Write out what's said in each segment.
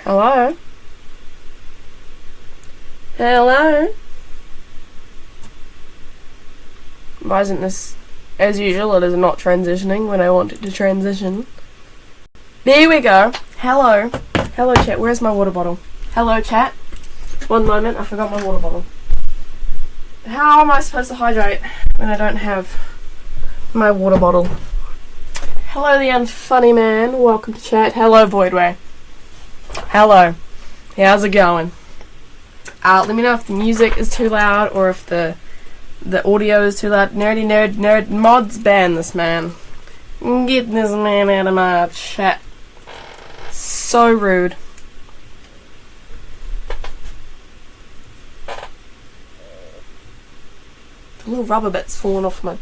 Hello? Hello? Why isn't this... As usual, it is not transitioning when I want it to transition. There we go. Hello. Hello, chat. Where's my water bottle? Hello, chat. One moment. I forgot my water bottle. How am I supposed to hydrate when I don't have my water bottle? Hello, the unfunny man. Welcome to chat. Hello, Voidway. Hello. How's it going? Let me know if the music is too loud or if the audio is too loud. Nerd. Mods ban this man. Get this man out of my chat. So rude. The little rubber bit's falling off my...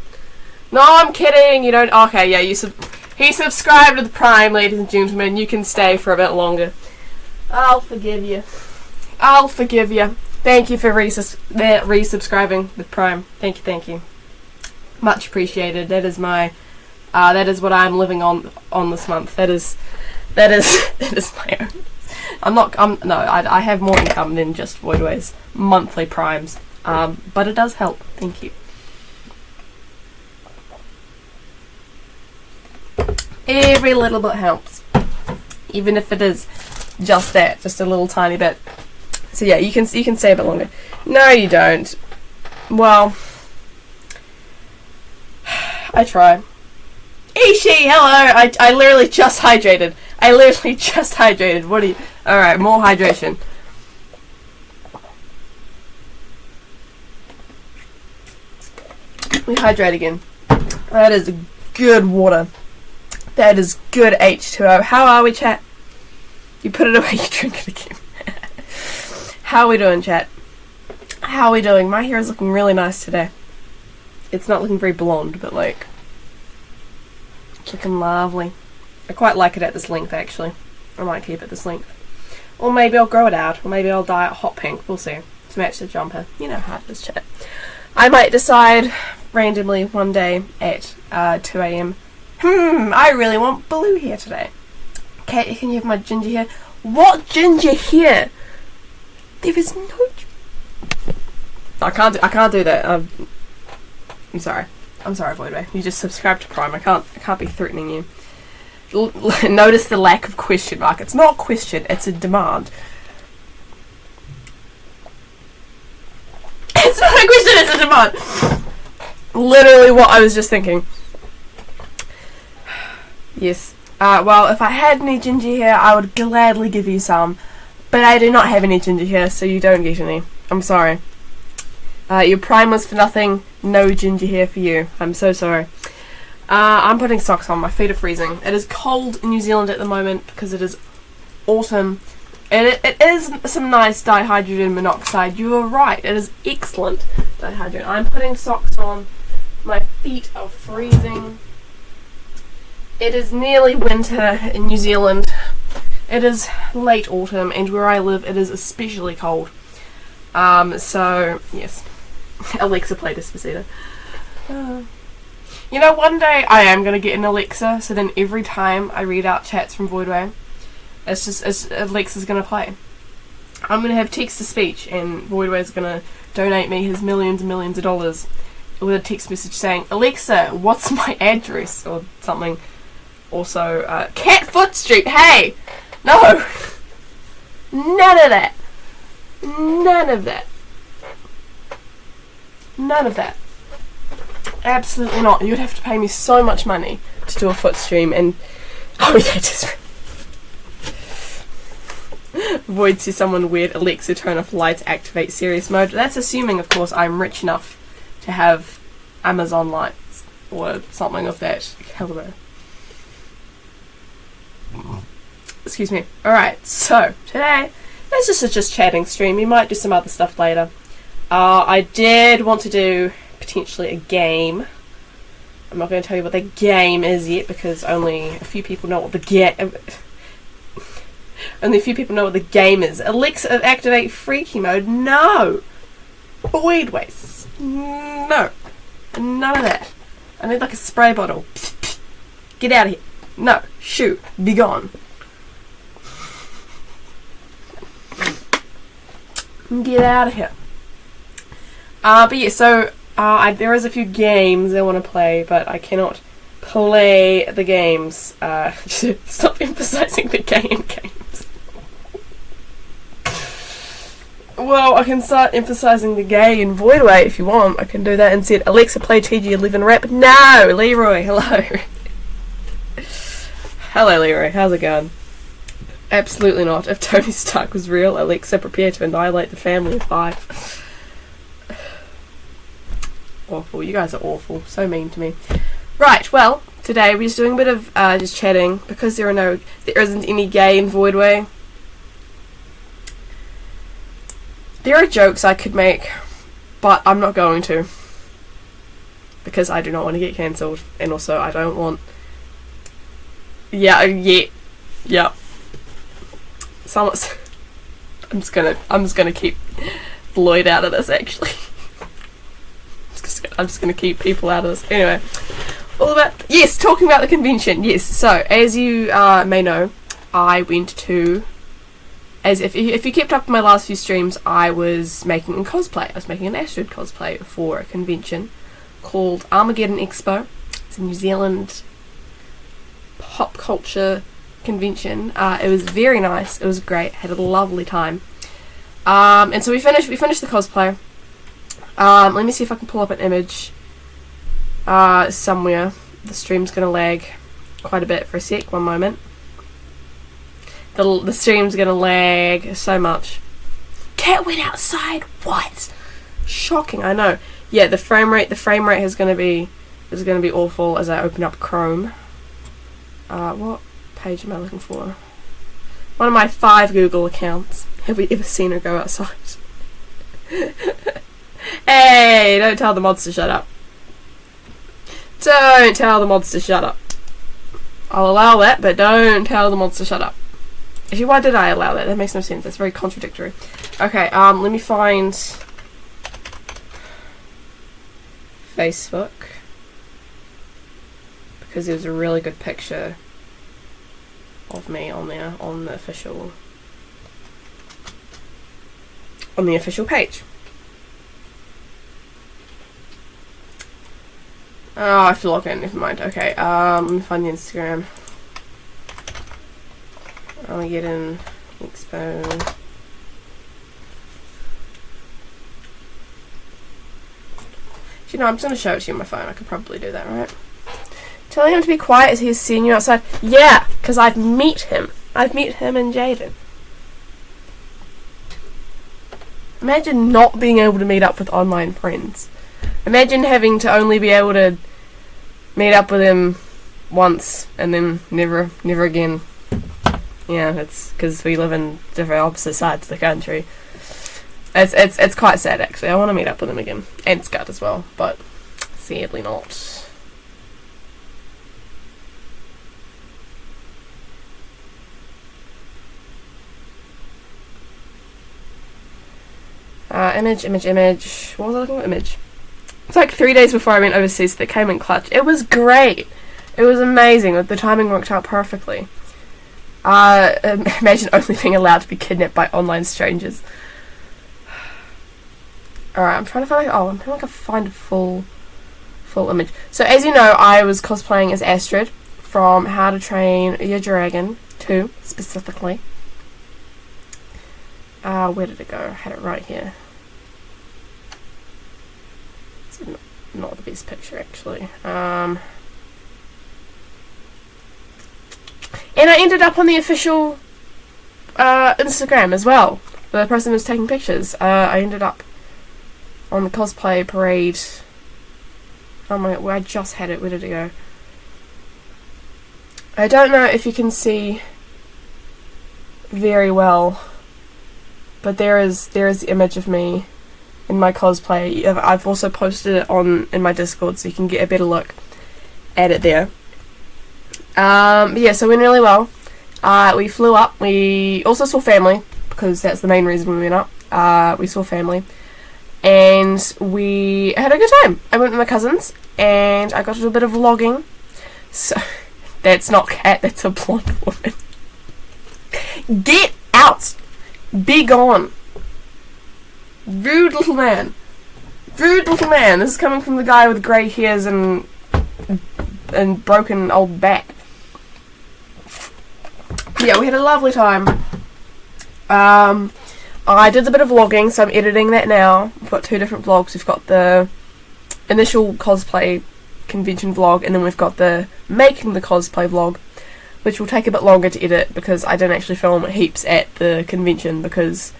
No, I'm kidding. You don't... Okay, yeah, he subscribed to the Prime, ladies and gentlemen. You can stay for a bit longer. I'll forgive you. I'll forgive you. Thank you for resubscribing with Prime. Thank you. Much appreciated. That is my... that is what I'm living on this month. That is my own. I have more income than just Voidway's monthly primes. But it does help. Thank you. Every little bit helps. Even if it is just that, just a little tiny bit. So yeah, you can stay a bit longer. No, you don't. Well, I try. Ishi, hello! I literally just hydrated. What are you... Alright, more hydration. We hydrate again. That is good water. That is good H2O. How are we, chat? You put it away, you drink it again. How are we doing, chat? How are we doing? My hair is looking really nice today. It's not looking very blonde, but like... It's looking lovely. I quite like it at this length, actually. I might keep it this length. Or maybe I'll grow it out. Or maybe I'll dye it hot pink. We'll see. To match the jumper. You know how it is, chat. I might decide randomly one day at 2 a.m. I really want blue hair today. Kate, can you have my ginger hair? What ginger hair? There is no... I can't do that. I'm sorry. I'm sorry, Voidway. You just subscribed to Prime. I can't be threatening you. Notice the lack of question mark. It's not a question, it's a demand. It's not a question, it's a demand. Literally what I was just thinking. Yes. Well, if I had any ginger hair, I would gladly give you some. But I do not have any ginger hair, so you don't get any. I'm sorry. Your Prime was for nothing. No ginger hair for you. I'm so sorry. I'm putting socks on. My feet are freezing. It is cold in New Zealand at the moment because it is autumn. And it is some nice dihydrogen monoxide. You are right. It is excellent dihydrogen. I'm putting socks on. My feet are freezing. It is nearly winter in New Zealand. It is late autumn, and where I live it is especially cold. So, yes. Alexa, play Despacito. You know, one day I am going to get an Alexa, so then every time I read out chats from Voidway, Alexa's going to play. I'm going to have text-to-speech, and Voidway's going to donate me his millions and millions of dollars with a text message saying, Alexa, what's my address? Or something. Also, Catfoot Street, hey! No! None of that. None of that. None of that. Absolutely not. You'd have to pay me so much money to do a foot stream and... Oh, that is... Void says someone weird. Alexa, turn off lights, activate serious mode. That's assuming, of course, I'm rich enough to have Amazon lights or something of that caliber. Excuse me. Alright, so today, this is just chatting stream. We might do some other stuff later. I did want to do potentially a game. I'm not going to tell you what the game is yet because only a few people know what the game is. Alexa, activate freaky mode. No! Voidways. No. None of that. I need like a spray bottle. Get out of here. No. Shoo. Be gone. Get out of here. But yeah, so there is a few games I want to play, but I cannot play the games. Stop emphasizing the gay in games. Well, I can start emphasizing the gay in Voidway if you want. I can do that instead. Alexa, play TG11 rap. No! Leroy, hello. Hello, Leroy. How's it going? Absolutely not. If Tony Stark was real, Alexa, prepare to annihilate the family of 5. Awful. You guys are awful. So mean to me. Right, well, today we're just doing a bit of just chatting because there isn't any gay in Voidway. There are jokes I could make, but I'm not going to. Because I do not want to get cancelled. And also I don't want... Yeah. I'm just gonna keep Lloyd out of this, actually. I'm just gonna keep people out of this. Anyway. Talking about the convention. Yes, so, as you may know, I went to... if you kept up with my last few streams, I was making a cosplay. I was making an Astrid cosplay for a convention called Armageddon Expo. It's a New Zealand pop culture convention. It was very nice. It was great. Had a lovely time. And so we finished the cosplay. Let me see if I can pull up an image somewhere. The stream's gonna lag quite a bit for a sec. One moment. The stream's gonna lag so much. Cat went outside. What? Shocking. I know. Yeah, the frame rate is gonna be awful as I open up Chrome. What page am I looking for? One of my 5 Google accounts. Have we ever seen her go outside? Hey, don't tell the mods to shut up. Don't tell the mods to shut up. I'll allow that, but don't tell the mods to shut up. Actually, why did I allow that? That makes no sense. That's very contradictory. Okay, let me find Facebook, because there's a really good picture of me on there on the official page. Oh, I have to log in. Never mind. Okay, let me find the Instagram. Armageddon Expo. You know, I'm just going to show it to you on my phone. I could probably do that, right? Telling him to be quiet as he's seeing you outside. Yeah, because I've met him. I've met him and Jaden. Imagine not being able to meet up with online friends. Imagine having to only be able to meet up with him once and then never again. Yeah, it's because we live in different opposite sides of the country. It's quite sad, actually. I want to meet up with him again. And Scott as well, but sadly not. Image. What was I looking for? Image. It's like 3 days before I went overseas that came in clutch. It was great. It was amazing. The timing worked out perfectly. Imagine only being allowed to be kidnapped by online strangers. Alright, I'm trying to find a full image. So as you know, I was cosplaying as Astrid from How to Train Your Dragon 2, specifically. Where did it go? I had it right here. It's not the best picture, actually. And I ended up on the official Instagram as well. The person who was taking pictures. I ended up on the cosplay parade. Oh my god, I just had it. Where did it go? I don't know if you can see very well, but there is the image of me in my cosplay. I've also posted it in my Discord, so you can get a better look at it there. Yeah, so it went really well. We flew up. We also saw family, because that's the main reason we went up. We saw family, and we had a good time. I went with my cousins, and I got to do a bit of vlogging. So that's not Cat. That's a blonde woman. Get out! Be gone! Rude little man. Rude little man. This is coming from the guy with grey hairs and broken old back. Yeah, we had a lovely time. I did a bit of vlogging, so I'm editing that now. We've got 2 different vlogs. We've got the initial cosplay convention vlog, and then we've got the making the cosplay vlog, which will take a bit longer to edit because I didn't actually film heaps at the convention because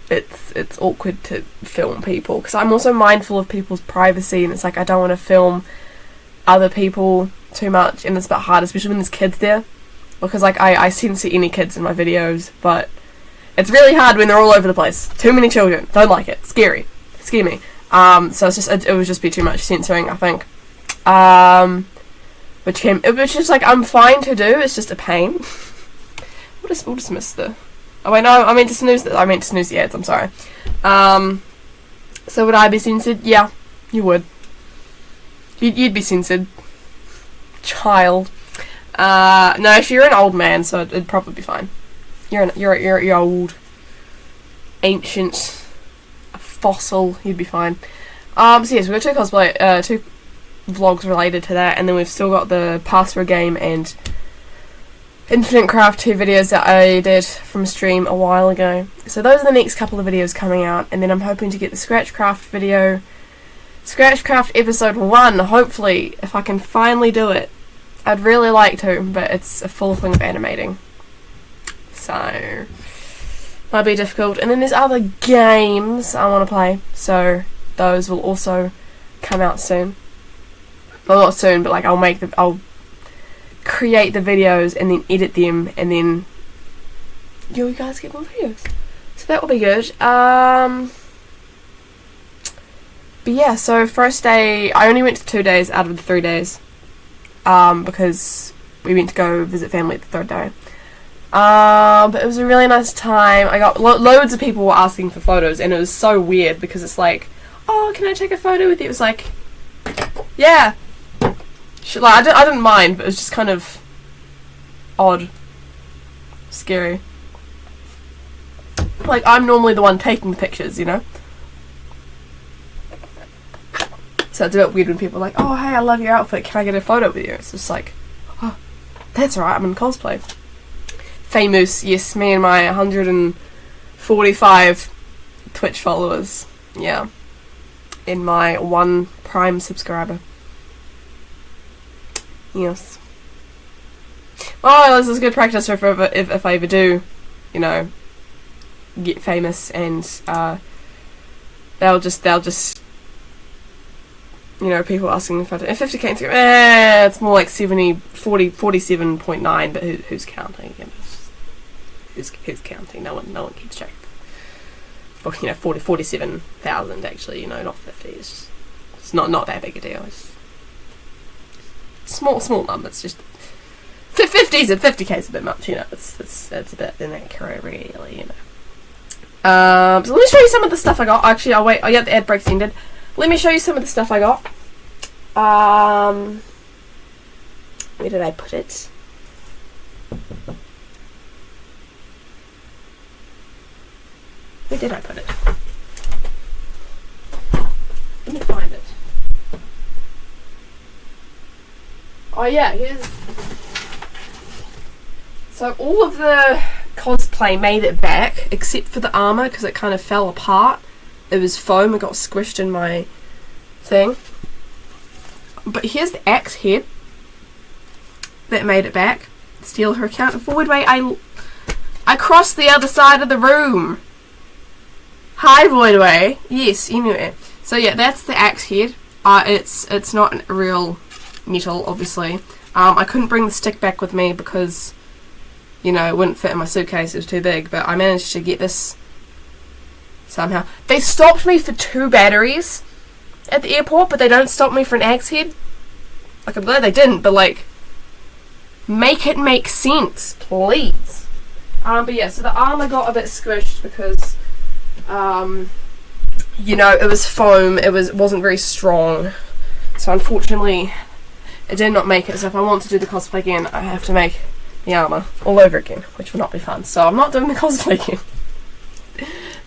it's awkward to film people. Because I'm also mindful of people's privacy, and it's like I don't want to film other people too much, and it's a bit hard, especially when there's kids there. Because like I censor any kids in my videos, but it's really hard when they're all over the place. Too many children. Don't like it. Scary. Scare me. So it's just it would just be too much censoring, I think. Which is like I'm fine to do. It's just a pain. We'll just miss the. Oh wait, no. I meant to snooze the ads. I'm sorry. So would I be censored? Yeah, you would. You'd be censored, child. No, if you're an old man, so it'd probably be fine. You're old, ancient, a fossil. You'd be fine. So yes, we've got 2 vlogs related to that, and then we've still got the password game and Infinite Craft 2 videos that I did from stream a while ago. So those are the next couple of videos coming out, and then I'm hoping to get the Scratchcraft video, Scratchcraft episode 1, hopefully, if I can finally do it. I'd really like to, but it's a full thing of animating. So, might be difficult. And then there's other games I want to play, so those will also come out soon. Well, not soon, but like I'll create the videos and then edit them, and then you guys get more videos. So that will be good. But yeah, so first day, I only went to 2 days out of the 3 days. Because we went to go visit family the 3rd day. But it was a really nice time. I got loads of people were asking for photos, and it was so weird because it's like, oh, can I take a photo with you? It was like, yeah. Like, I didn't mind, but it was just kind of odd, scary. Like, I'm normally the one taking the pictures, you know? So it's a bit weird when people are like, oh, hey, I love your outfit, can I get a photo with you? It's just like, oh, that's alright, I'm in cosplay. Famous, yes, me and my 145 Twitch followers. Yeah. And my 1 Prime subscriber. Yes. Oh, this is good practice if I ever do, you know, get famous, and they'll just you know, people asking if 50k Instagram, it's more like 47.9, but who's counting? You know, who's counting? No one keeps track. But, you know, 47,000 actually, you know, not 50. It's not that big a deal. It's small numbers. Just 50s and 50k is a bit much, you know. It's a bit inaccurate, really, you know. So let me show you some of the stuff I got. Actually, I'll wait. Oh yeah, the ad break's ended. Let me show you some of the stuff I got. Where did I put it? Where did I put it? Let me find it. Oh yeah, here's... So all of the cosplay made it back, except for the armour, because it kind of fell apart. It was foam, it got squished in my thing. But here's the axe head that made it back. Steal her account. Forward way, I crossed the other side of the room. Hi, Voidway. Yes, anyway. So yeah, that's the axe head. It's not real metal, obviously. I couldn't bring the stick back with me because, you know, it wouldn't fit in my suitcase, it was too big, but I managed to get this somehow. They stopped me for 2 batteries at the airport, but they don't stop me for an axe head. Like, I'm glad they didn't, but like, make it make sense, please. But yeah, so the armour got a bit squished because, you know, it was foam, it wasn't very strong, so unfortunately it did not make it. So if I want to do the cosplay again, I have to make the armour all over again, which will not be fun. So I'm not doing the cosplay again.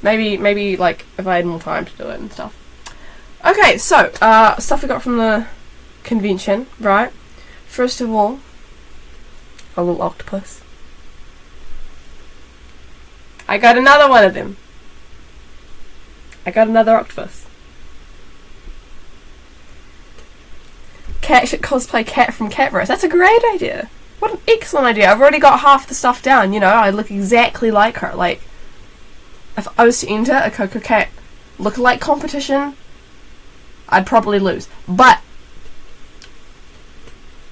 Maybe like if I had more time to do it and stuff. Okay, so stuff we got from the convention, right? First of all, a little octopus. I got another one of them. I got another octopus. Cat should cosplay Cat from Catverse. That's a great idea. What an excellent idea. I've already got half the stuff down, you know. I look exactly like her. Like, if I was to enter a Coco Cat look-alike competition, I'd probably lose. But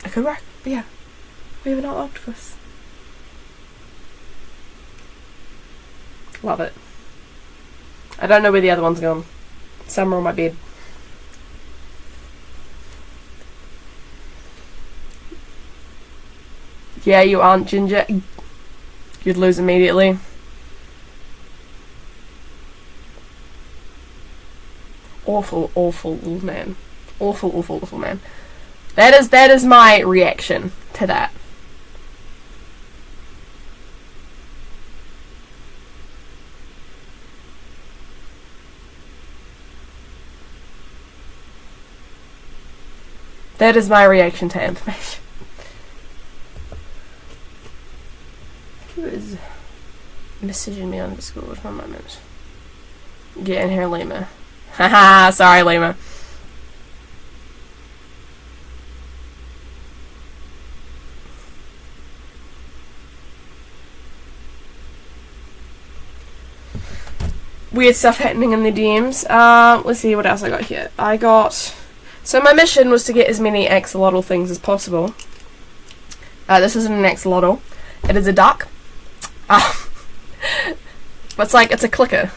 I could work. But yeah, we have an octopus. Love it. I don't know where the other one's gone. Some are on my bed. Yeah, you aren't Ginger. You'd lose immediately. Awful, awful man. Awful, awful, awful man. That is my reaction to that. That is my reaction to information. Who is messaging me on Discord? 1 moment. Get in here, Lima. Haha, sorry, Lima. Weird stuff happening in the DMs. Let's see what else I got here. So my mission was to get as many axolotl things as possible. This isn't an axolotl. It is a duck. But it's a clicker.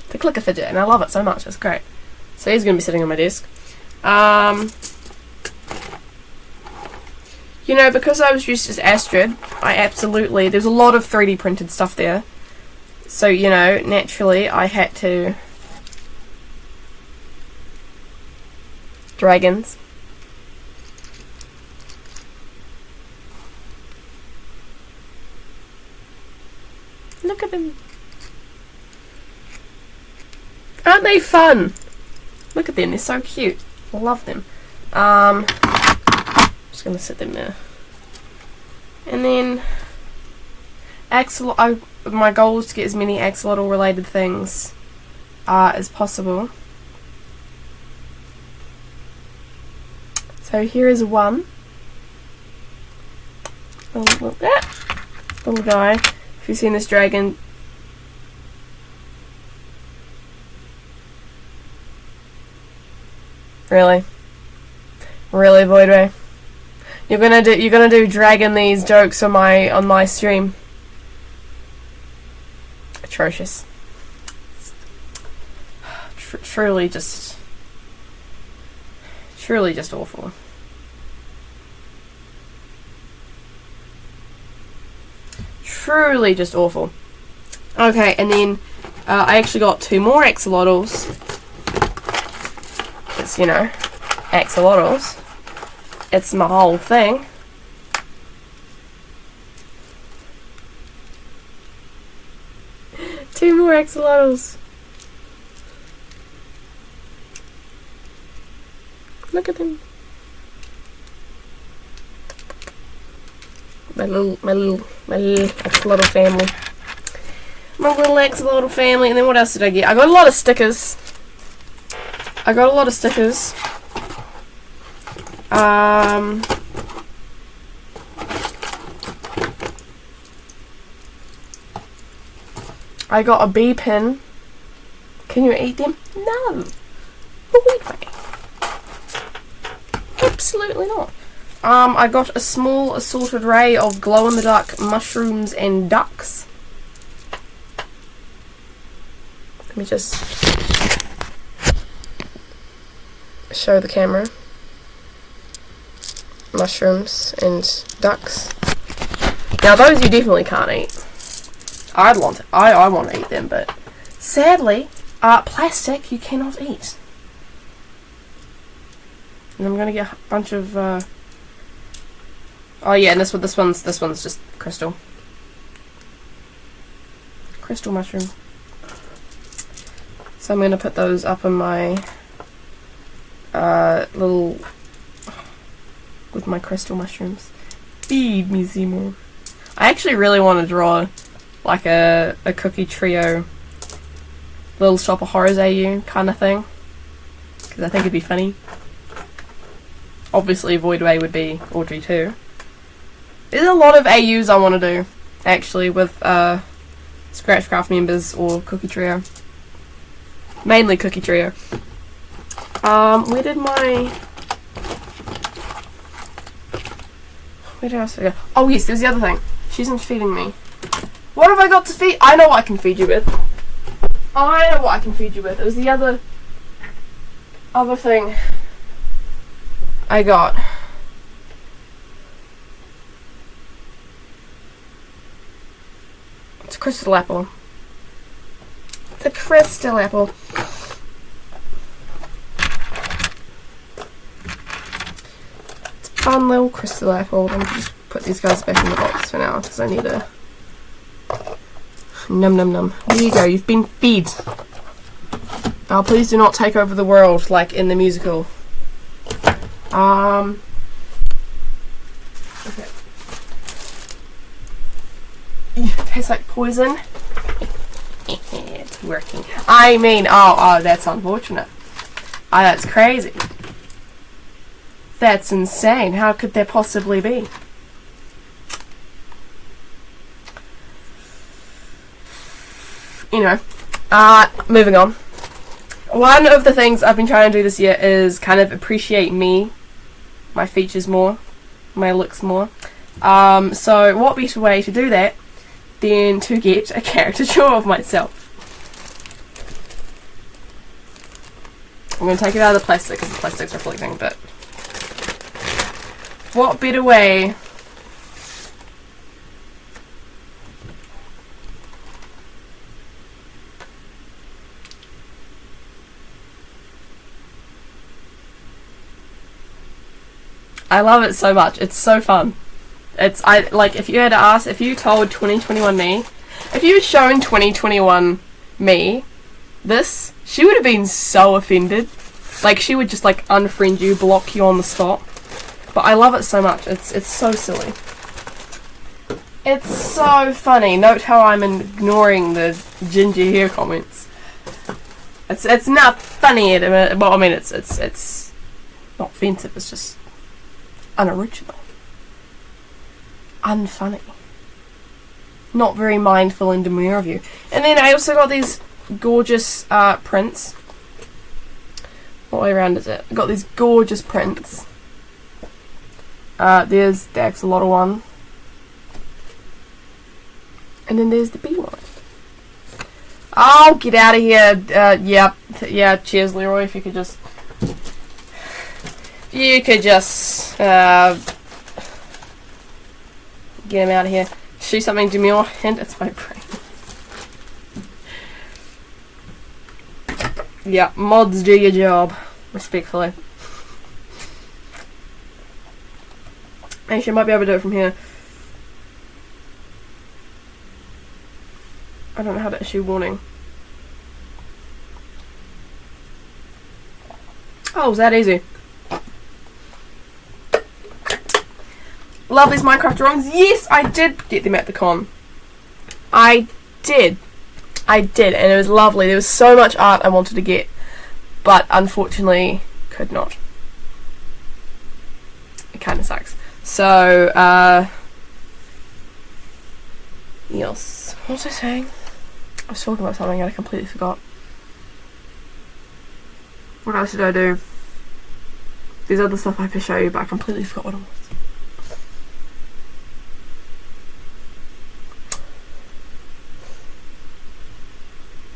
It's a clicker fidget, and I love it so much. It's great. So he's going to be sitting on my desk. You know, because I was used as Astrid, there's a lot of 3D printed stuff there. So, you know, naturally I had to... Dragons. Look at them. Aren't they fun? Look at them, they're so cute. I love them. Just gonna sit them there. And then my goal is to get as many axolotl related things as possible. So here is one. Little guy. If you've seen this dragon. Really? Really, Voidway? You're gonna do dragon these jokes on my stream. Atrocious. Truly just awful. Truly just awful. Okay, and then I actually got 2 more axolotls. It's, you know, axolotls. It's my whole thing. Two more axolotls. Look at them. My little axolotl family. My little axolotl family. And then what else did I get? I got a lot of stickers. I got a bee pin. Can you eat them? No. Absolutely not. I got a small assorted array of glow-in-the-dark mushrooms and ducks. Let me just show the camera. Mushrooms and ducks. Now those you definitely can't eat. I want to eat them, but sadly, plastic you cannot eat. And I'm gonna get a bunch of Oh yeah, and this one's just crystal mushroom. So I'm gonna put those up in my little with my crystal mushrooms. Feed me, Seymour. I actually really want to draw like a Cookie Trio Little Shop of Horrors AU kind of thing, because I think it'd be funny. Obviously Void Way would be Audrey too. There's a lot of AUs I want to do actually with Scratchcraft members or Cookie Trio. Mainly Cookie Trio. Where else did I go? Oh yes, there's the other thing. She isn't feeding me. What have I got to feed? I know what I can feed you with. It was the other thing I got. It's a crystal apple. It's a crystal apple. It's a fun little crystal apple. Let me just put these guys back in the box for now because I need a num num num. There you go, you've been fed. Oh, please do not take over the world like in the musical. Okay. It tastes like poison. It's working. I mean, oh, that's unfortunate. Oh, that's crazy. That's insane. How could there possibly be? Anyway, moving on. One of the things I've been trying to do this year is kind of appreciate me, my features more, my looks more. So what better way to do that than to get a caricature of myself? I'm going to take it out of the plastic because the plastic's reflecting, but what better way I love it so much. It's so fun. If you had to ask, if you told 2021 me, if you had shown 2021 me this, she would have been so offended. Like, she would just like unfriend you, block you on the spot. But I love it so much. It's so silly. It's so funny. Note how I'm ignoring the ginger hair comments. It's not funny. Well, I mean, it's not offensive. It's just unoriginal, unfunny, not very mindful and demure of you. And then I also got these gorgeous prints. What way around is it? I got these gorgeous prints. There's the axolotl one, and then there's the bee one. Oh, get out of here! Yeah. Cheers, Leroy. If you could just. Get him out of here. Shoot something demure, and it's my brain. Yeah, mods, do your job. Respectfully. Actually, I might be able to do it from here. I don't know how to issue warning. Oh, was that easy? Love these Minecraft drawings. Yes, I did get them at the con. I did, and it was lovely. There was so much art I wanted to get, but unfortunately could not. It kind of sucks. So, yes. What was I saying? I was talking about something and I completely forgot. What else did I do? There's other stuff I have to show you, but I completely forgot what it was.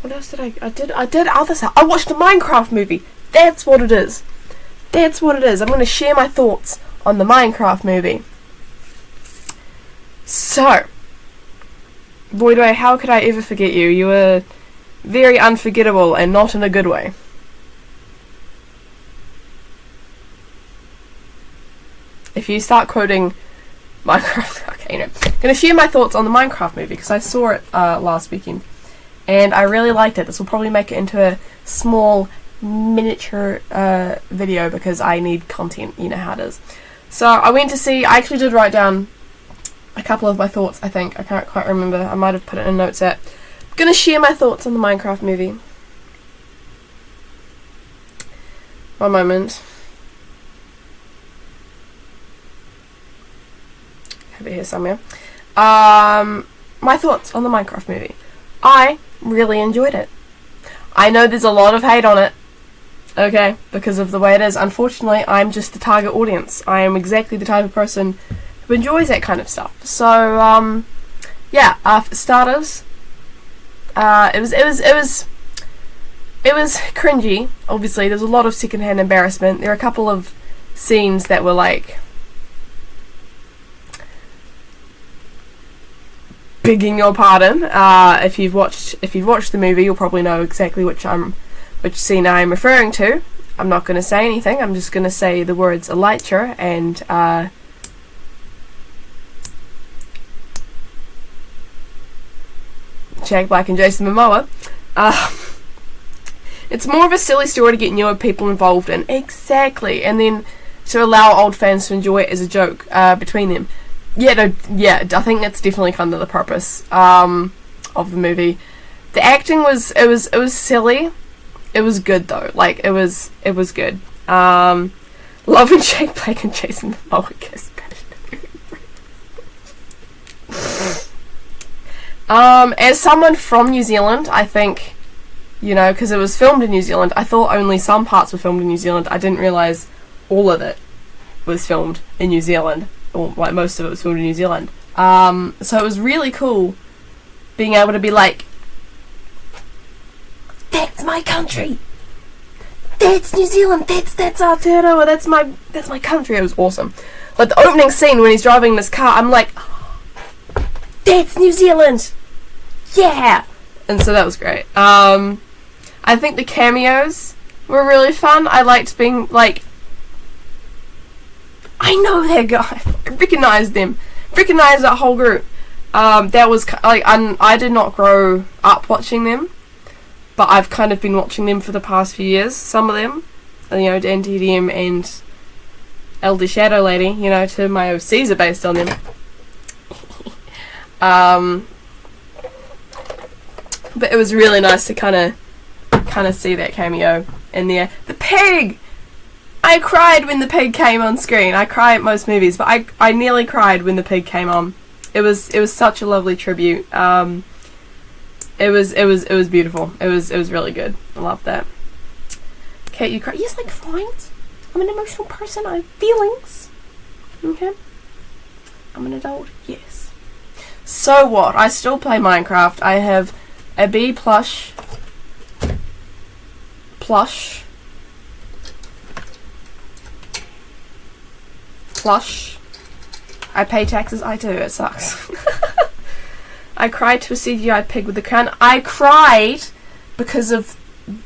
What else did I did other stuff. I watched a Minecraft movie. That's what it is. I'm going to share my thoughts on the Minecraft movie. So, Voidway, how could I ever forget you? You were very unforgettable and not in a good way. If you start quoting Minecraft. Okay, gonna share my thoughts on the Minecraft movie because I saw it last weekend, and I really liked it. This will probably make it into a small miniature video because I need content. You know how it is. So I went to see. I actually did write down a couple of my thoughts. I think I can't quite remember. I might have put it in notes app. I'm gonna share my thoughts on the Minecraft movie. One moment. Have it here somewhere. My thoughts on the Minecraft movie. I really enjoyed it. I know there's a lot of hate on it, okay, because of the way it is. Unfortunately, I'm just the target audience. I am exactly the type of person who enjoys that kind of stuff. So, yeah. For starters, it was cringy. Obviously, there's a lot of secondhand embarrassment. There are a couple of scenes that were like, begging your pardon. If you've watched the movie, you'll probably know exactly which scene I'm referring to. I'm not going to say anything. I'm just going to say the words Elytra and Jack Black and Jason Momoa. It's more of a silly story to get newer people involved in. Exactly, and then to allow old fans to enjoy it as a joke between them. Yeah, I think that's definitely kind of the purpose of the movie. The acting was silly. It was good though. Like it was good. Loving Jake Black and Jason Momoa kiss. As someone from New Zealand, I think, because it was filmed in New Zealand, I thought only some parts were filmed in New Zealand. I didn't realise all of it was filmed in New Zealand. Or like most of it was filmed in New Zealand. So it was really cool being able to be like, that's my country. That's New Zealand. That's Aotearoa. That's my country. It was awesome. Like the opening scene when he's driving this car, I'm like, that's New Zealand. Yeah. And so that was great. I think the cameos were really fun. I liked being like, I know that guy. I recognized them. Recognized that whole group. That was like I did not grow up watching them, but I've kind of been watching them for the past few years. Some of them, Dan TDM and Elder Shadow Lady. To my OCs are based on them. But it was really nice to kind of see that cameo in there. The pig. I cried when the pig came on screen. I cry at most movies, but I nearly cried when the pig came on. It was such a lovely tribute. It was beautiful. It was really good. I loved that. Kate, you cry? Yes, like fine. I'm an emotional person. I have feelings. Okay. I'm an adult. Yes. So what? I still play Minecraft. I have a bee plush. I pay taxes. I do. It sucks. I cried to a CGI pig with the crown. I cried because of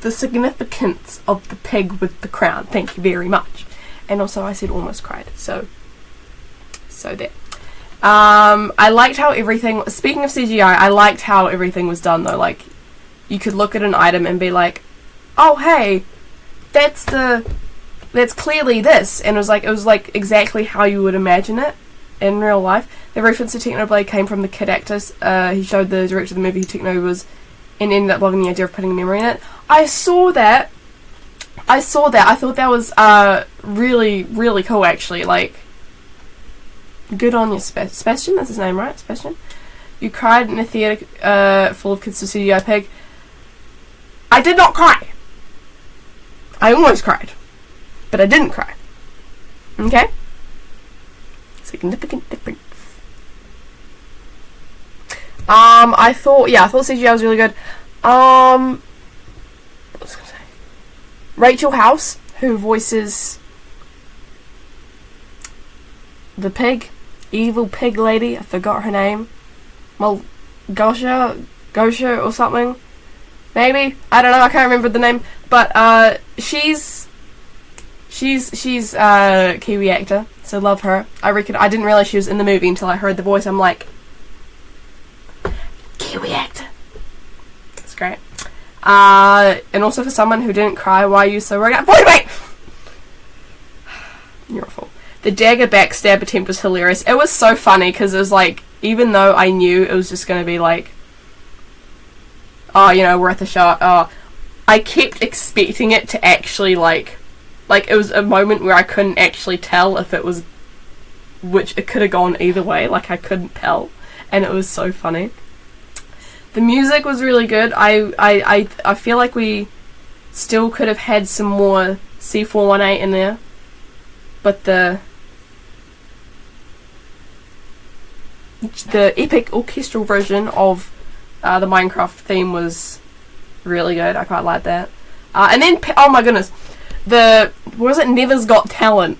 the significance of the pig with the crown. Thank you very much. And also I said almost cried. So there. I liked how everything, speaking of CGI, I liked how everything was done though. Like, you could look at an item and be like, oh hey, that's clearly this, and it was like exactly how you would imagine it in real life. The reference to Technoblade came from the kid actors. He showed the director of the movie who Techno was, and ended up loving the idea of putting a memory in it. I saw that. I thought that was really, really cool actually. Like, good on you, Sebastian. That's his name, right? Sebastian. You cried in a theatre full of kids to CGI pig. I did not cry. I almost cried. But I didn't cry. Okay? Significant difference. I thought CGI was really good. What was I gonna say? Rachel House, who voices the pig, evil pig lady, I forgot her name. Well, Gosha or something. Maybe. I don't know, I can't remember the name. But she's She's a Kiwi actor, so love her. I didn't realise she was in the movie until I heard the voice. I'm like, Kiwi actor. It's great. And also for someone who didn't cry, why are you so worried? Wait! You're awful. The dagger backstab attempt was hilarious. It was so funny because it was like, even though I knew it was just going to be like, oh, you know, we're at the shot. Oh, I kept expecting it to actually like it was a moment where I couldn't actually tell if it was, which it could have gone either way. Like I couldn't tell, and it was so funny. The music was really good. I feel like we still could have had some more C418 in there, but the epic orchestral version of the Minecraft theme was really good. I quite like that. And then, oh my goodness, Never's Got Talent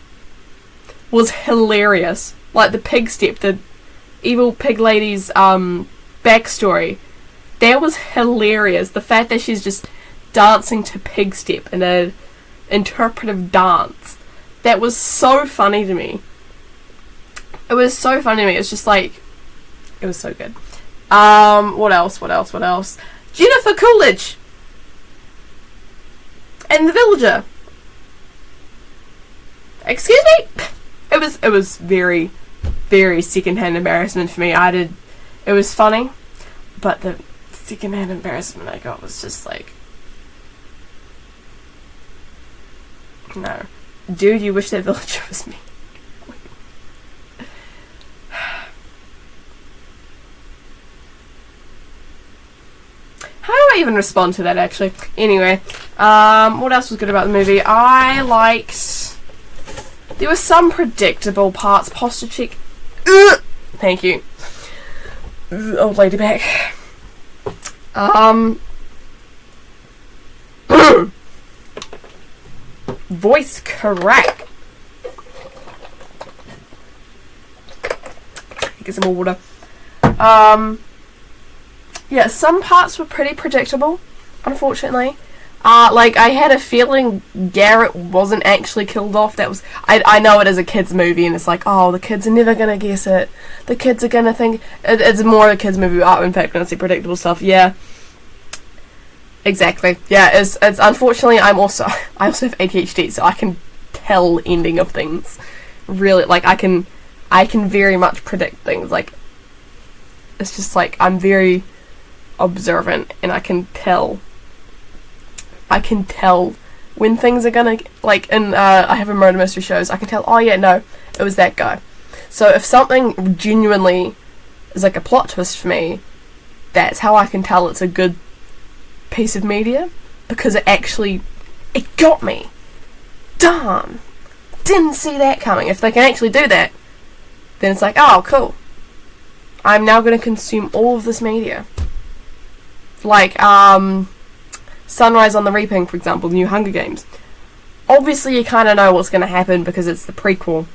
was hilarious. Like the pig step, the evil pig lady's backstory, that was hilarious. The fact that she's just dancing to pig step in an interpretive dance, that was so funny to me. It was so funny to me. It's just like, it was so good. What else? Jennifer Coolidge and the villager. Excuse me? It was very, very secondhand embarrassment for me. It was funny, but the secondhand embarrassment I got was just like, no. Dude, you wish that villager was me. How do I even respond to that, actually? Anyway, what else was good about the movie? I liked... There were some predictable parts. Posture check. Thank you. Old lady back. Voice crack. Get some more water. Yeah, some parts were pretty predictable, unfortunately. Like, I had a feeling Garrett wasn't actually killed off. That was... I know it is a kid's movie, and it's like, oh, the kids are never gonna guess it. The kids are gonna think... It's more a kid's movie. In fact, when I say predictable stuff, yeah. Exactly. Yeah, it's unfortunately, I also have ADHD, so I can tell ending of things. Really, like, I can very much predict things. Like, it's just like, I'm very observant, and I can tell when things are gonna, like, in I have a murder mystery shows, I can tell, oh yeah, no, it was that guy. So if something genuinely is like a plot twist for me, that's how I can tell it's a good piece of media, because it got me. Darn, didn't see that coming. If they can actually do that, then it's like, oh, cool, I'm now going to consume all of this media. Like, Sunrise on the Reaping, for example, the new Hunger Games. Obviously, you kind of know what's going to happen because it's the prequel.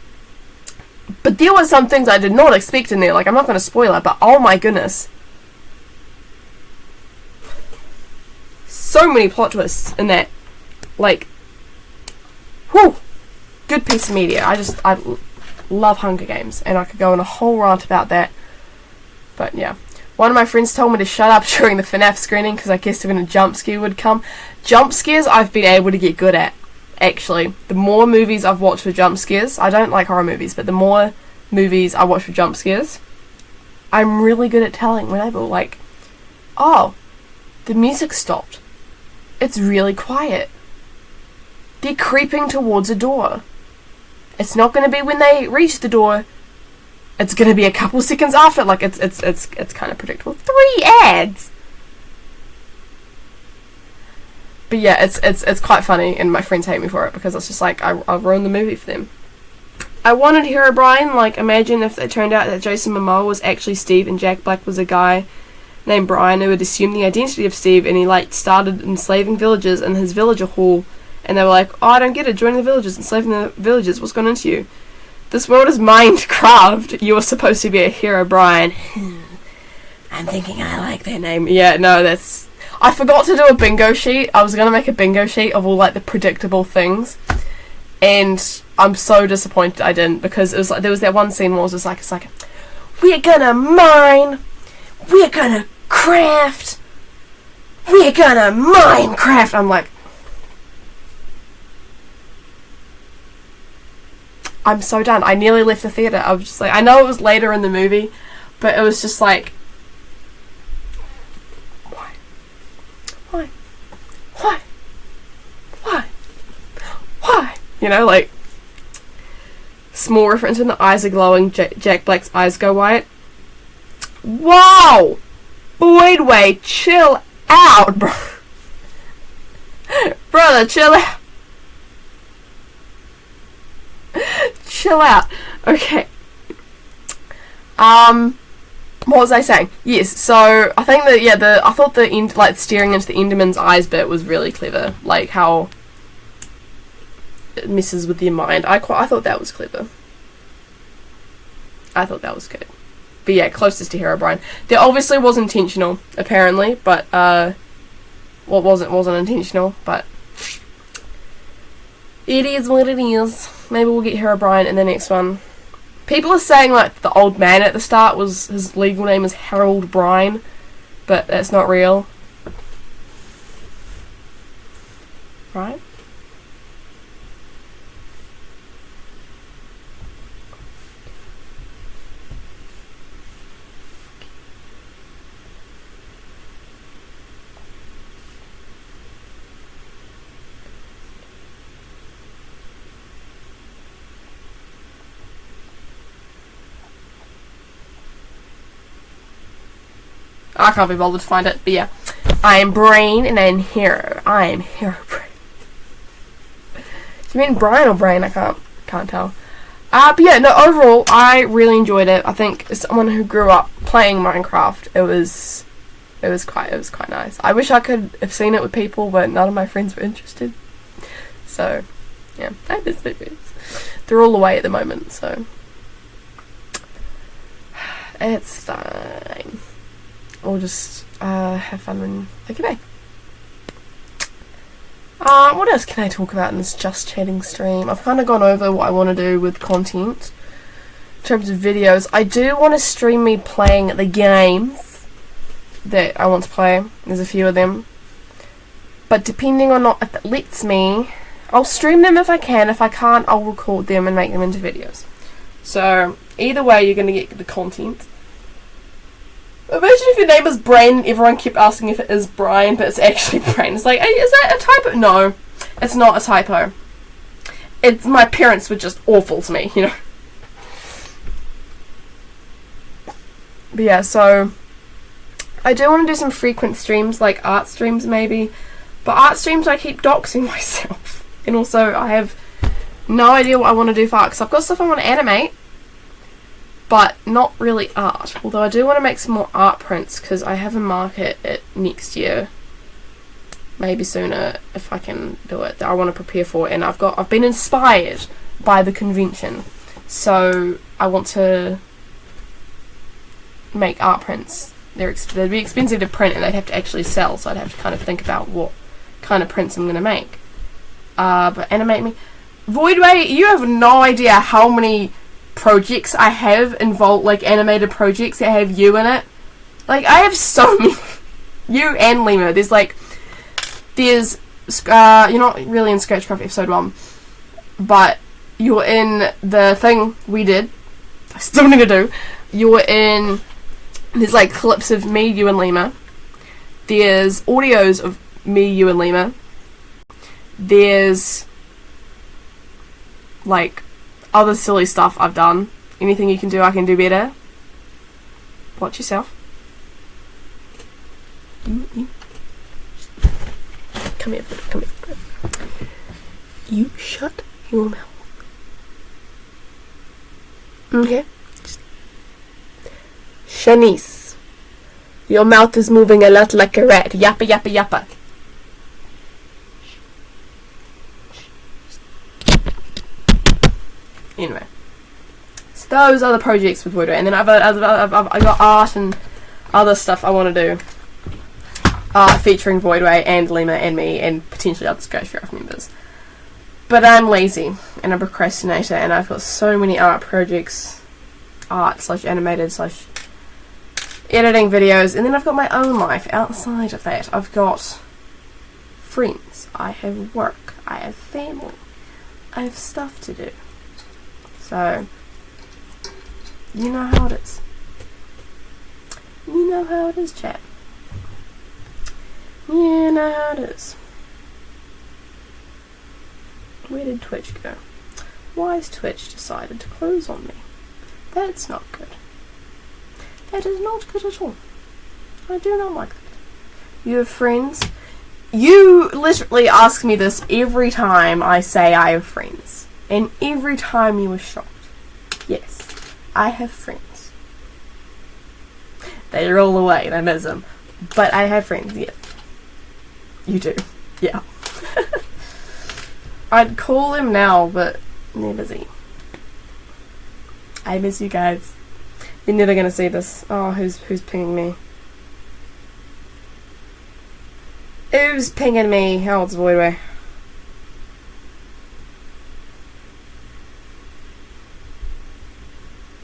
But there were some things I did not expect in there. Like, I'm not going to spoil it, but oh my goodness. So many plot twists in that. Like, whew. Good piece of media. I love Hunger Games, and I could go on a whole rant about that. But yeah. One of my friends told me to shut up during the FNAF screening because I guessed when a jump scare would come. Jump scares I've been able to get good at, actually. The more movies I've watched with jump scares, I don't like horror movies, but the more movies I watch with jump scares, I'm really good at telling when I'm like, oh, the music stopped. It's really quiet. They're creeping towards a door. It's not going to be when they reach the door. It's going to be a couple seconds after. Like, it's kind of predictable. 3 ads! But yeah, it's quite funny, and my friends hate me for it, because it's just like, I'll ruin the movie for them. I wanted Herobrine. Like, imagine if it turned out that Jason Momoa was actually Steve, and Jack Black was a guy named Brian who had assumed the identity of Steve, and he, like, started enslaving villagers in his villager hall, and they were like, oh, I don't get it, joining the villagers, enslaving the villagers, what's gone into you? This world is Minecraft. You were supposed to be a hero, Brian. I'm thinking I like that name. Yeah, no, that's... I forgot to do a bingo sheet. I was going to make a bingo sheet of all, like, the predictable things. and I'm so disappointed I didn't, because it was like there was that one scene where it was just like, it's like, we're gonna mine, we're gonna craft, we're gonna Minecraft. I'm like, I'm so done. I nearly left the theatre. I was just like, I know it was later in the movie, but it was just like, why? Why? Why? Why? Why? You know, like, small reference when the eyes are glowing, Jack Black's eyes go white. Wow! Boydway, chill out, bro. Brother, chill out. Chill out. Okay. What was I saying? Yes, so I think that, I thought the end, like, staring into the Enderman's eyes bit was really clever. Like, how it messes with your mind. I thought that was clever. I thought that was good. But yeah, closest to Herobrine. That obviously was intentional, apparently, but, wasn't intentional, but it is what it is. Maybe we'll get Herobrine in the next one. People are saying, like, the old man at the start was, his legal name is Harold Brine, but that's not real. Right? I can't be bothered to find it, but yeah. I am Brain and I'm Hero. I am Hero Brain. Do you mean Brian or Brain? I can't tell. But yeah, no, overall, I really enjoyed it. I think as someone who grew up playing Minecraft, it was quite nice. I wish I could have seen it with people, but none of my friends were interested. So, yeah, I miss my friends. They're all away at the moment, so it's fine. We'll just have fun when they get back. What else can I talk about in this Just Chatting stream? I've kind of gone over what I want to do with content. In terms of videos, I do want to stream me playing the games that I want to play. There's a few of them. But depending on if it lets me, I'll stream them if I can. If I can't, I'll record them and make them into videos. So, either way, you're going to get the content. Imagine if your name is Brain and everyone kept asking if it is Brian, but it's actually Brain. It's like, hey, is that a typo? No, it's not a typo. It's, my parents were just awful to me, you know. But yeah, so I do want to do some frequent streams, like art streams maybe. But art streams, I keep doxing myself. And also, I have no idea what I want to do for art, because I've got stuff I want to animate, but not really art. Although I do want to make some more art prints, because I have a market next year. Maybe sooner, if I can do it, that I want to prepare for. And I've been inspired by the convention. So I want to make art prints. They'd be expensive to print and they'd have to actually sell, so I'd have to kind of think about what kind of prints I'm going to make. But animate me. Voidway, you have no idea how many projects I have involved, like animated projects that have you in it. Like, I have so many. You and Lima. There's you're not really in Scratchcraft episode 1, but you're in the thing we did. I still need to do. You're in, there's like clips of me, you and Lima. There's audios of me, you and Lima. There's like other silly stuff I've done. Anything you can do, I can do better. Watch yourself. You. Come here. You shut your mouth. Okay? Shanice, your mouth is moving a lot like a rat. Yappa, yappa, yappa. Anyway, so those are the projects with Voodoo, and then I've got art and other stuff I want to do, featuring Voidway and Lima and me and potentially other Scratchcraft members. But I'm lazy and a procrastinator, and I've got so many art projects, art/animated/ editing videos, and then I've got my own life outside of that. I've got friends, I have work, I have family, I have stuff to do. So, you know how it is. You know how it is, chat. You know how it is. Where did Twitch go? Why has Twitch decided to close on me? That's not good. That is not good at all. I do not like that. You have friends? You literally ask me this every time I say I have friends. And every time you are shocked. Yes, I have friends. They roll away, they miss them. But I have friends, yes. You do, yeah. I'd call them now, but they're busy. I miss you guys. You're never gonna see this. Oh, who's pinging me? Who's pinging me? How old's Voidway?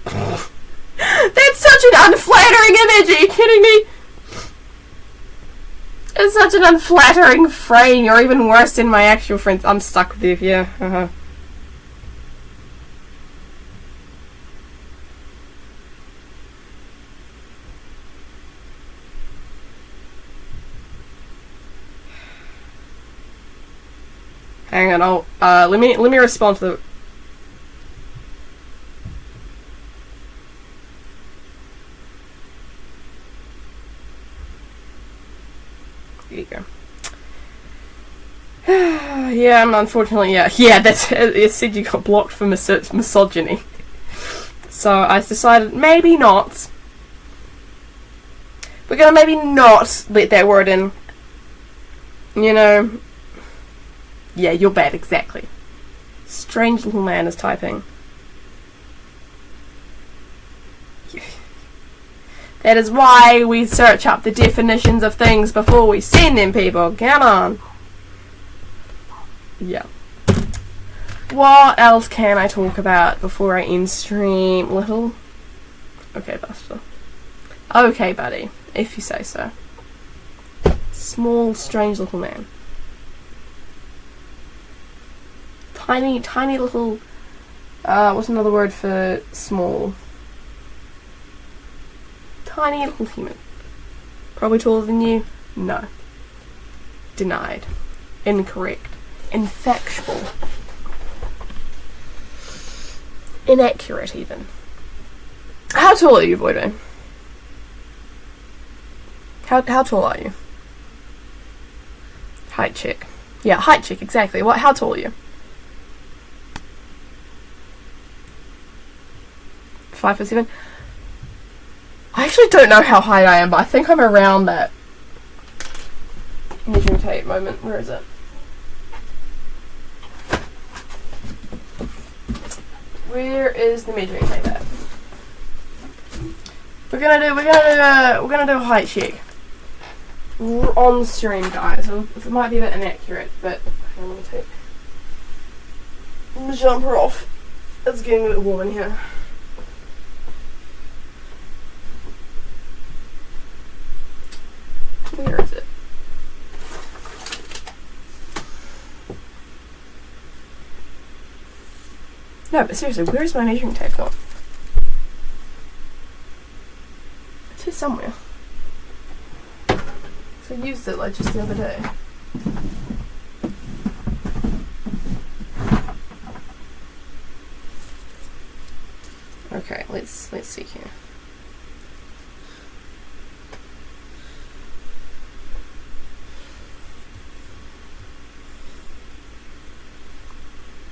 That's such an unflattering image, are you kidding me? It's such an unflattering frame. You're even worse than my actual friends. I'm stuck with you, yeah. Hang on, let me respond to the... There you go. Yeah, unfortunately, yeah, that's it said you got blocked for misogyny. So I decided maybe not. We're gonna maybe not let that word in. You know. Yeah, you're bad, exactly. Strange little man is typing. That is why we search up the definitions of things before we send them, people. Come on. Yeah. What else can I talk about before I end stream? Little? Okay, Buster. Okay, buddy. If you say so. Small, strange little man. Tiny little... what's another word for small? Tiny little human. Probably taller than you? No. Denied. Incorrect. Infactual. Inaccurate, even. How tall are you, Voido? How tall are you? Height check. Yeah, height check, exactly. How tall are you? 5'7". I actually don't know how high I am, but I think I'm around that measuring tape moment. Where is it? Where is the measuring tape at? We're gonna do a height check. We're on stream, guys. It might be a bit inaccurate, but I'm gonna jump her off. It's getting a bit warm in here. Where is it? No, but seriously, where is my measuring tape gone? It's here somewhere. So I used it like just the other day. Okay, let's see here.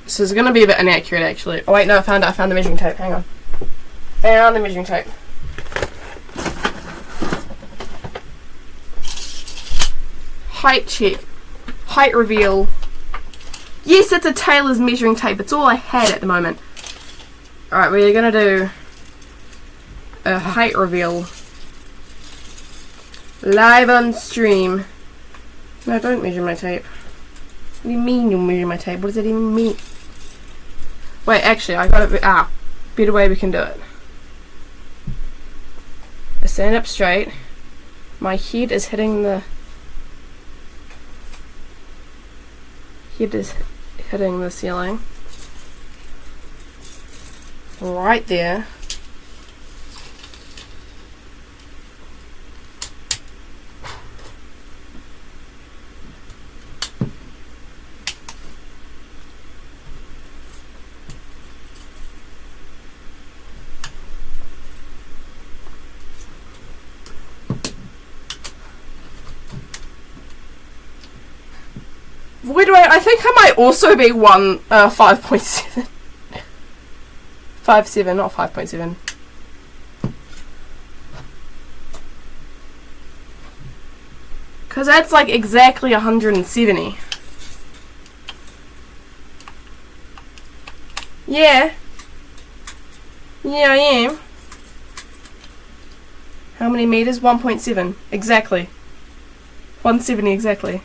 So it's going to be a bit inaccurate, actually. Oh wait, no, I found the measuring tape. Hang on. Found the measuring tape. Height check. Height reveal. Yes, it's a tailor's measuring tape. It's all I had at the moment. Alright, we're going to do a height reveal. Live on stream. No, don't measure my tape. do you mean you'll measure my tape? What does that even mean? Wait, actually, I got it. Better way we can do it. I stand up straight. My head is hitting the... Head is hitting the ceiling. Right there. Wait, I think I might also be 5.7. 5.7, not 5.7. Because that's like exactly 170. Yeah. Yeah, I am. How many meters? 1.7. Exactly. 170 exactly.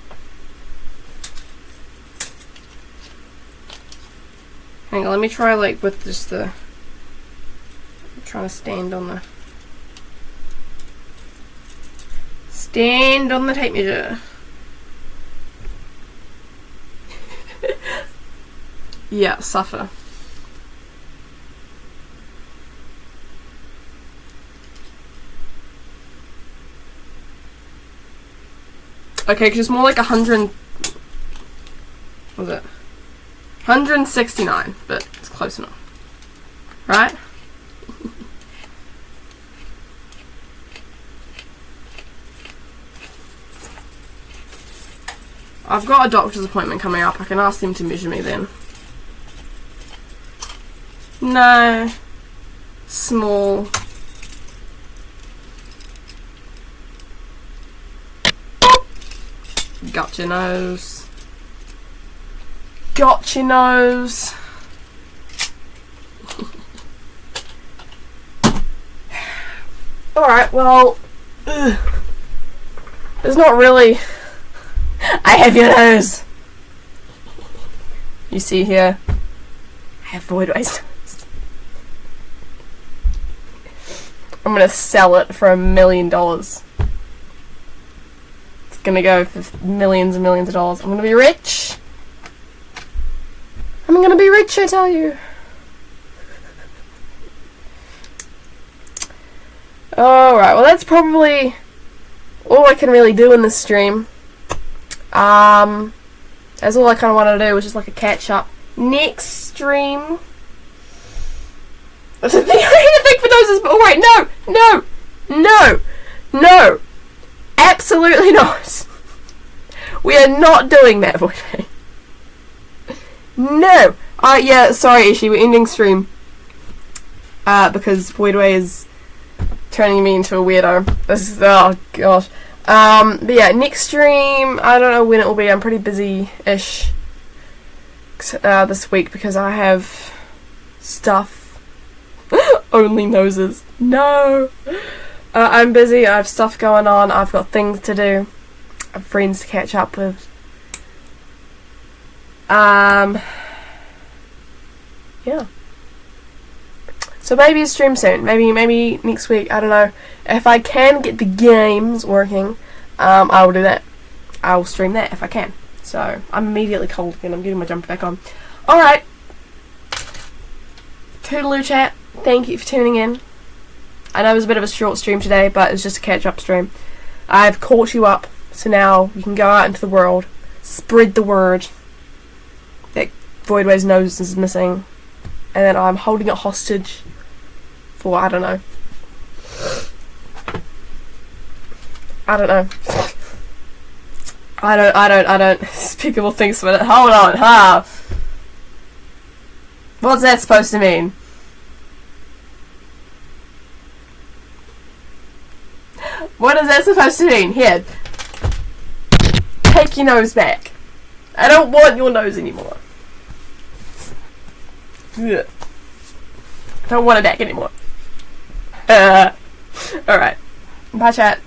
Hang on, let me try like with just the... I'm trying to stand on the... Stand on the tape measure. Yeah, suffer. Okay, because it's more like 100... What was it? 169, but it's close enough. Right? I've got a doctor's appointment coming up. I can ask them to measure me then. No. Small. Got your nose. Got your nose. Alright, well, there's not really... I have your nose. You see here, I have Voidway's nose. I'm gonna sell it for $1 million. It's gonna go for millions and millions of dollars. I'm gonna be rich. I'm gonna be rich, I tell you. Alright, well that's probably all I can really do in this stream. That's all I kind of wanted to do, was just like a catch up. Next stream. I need to think for noses, but oh wait, no, absolutely not. We are not doing that, Voidway. No. Yeah, sorry, Ishi, we're ending stream. Because Voidway is turning me into a weirdo. This is, oh gosh. But yeah, next stream, I don't know when it will be. I'm pretty busy-ish this week because I have stuff. Only noses. No! I'm busy, I have stuff going on, I've got things to do. I have friends to catch up with. Yeah. So maybe a stream soon. Maybe next week. I don't know. If I can get the games working, I will do that. I will stream that if I can. So I'm immediately cold again. I'm getting my jumper back on. Alright. Toodaloo chat. Thank you for tuning in. I know it was a bit of a short stream today, but it was just a catch up stream. I've caught you up. So now you can go out into the world. Spread the word that Voidway's nose is missing. And then I'm holding it hostage for, I don't know. I don't. People think for it. Hold on, huh? What's that supposed to mean? What is that supposed to mean? Here. Take your nose back. I don't want your nose anymore. Ugh. Don't want it back anymore. Alright. Bye, chat.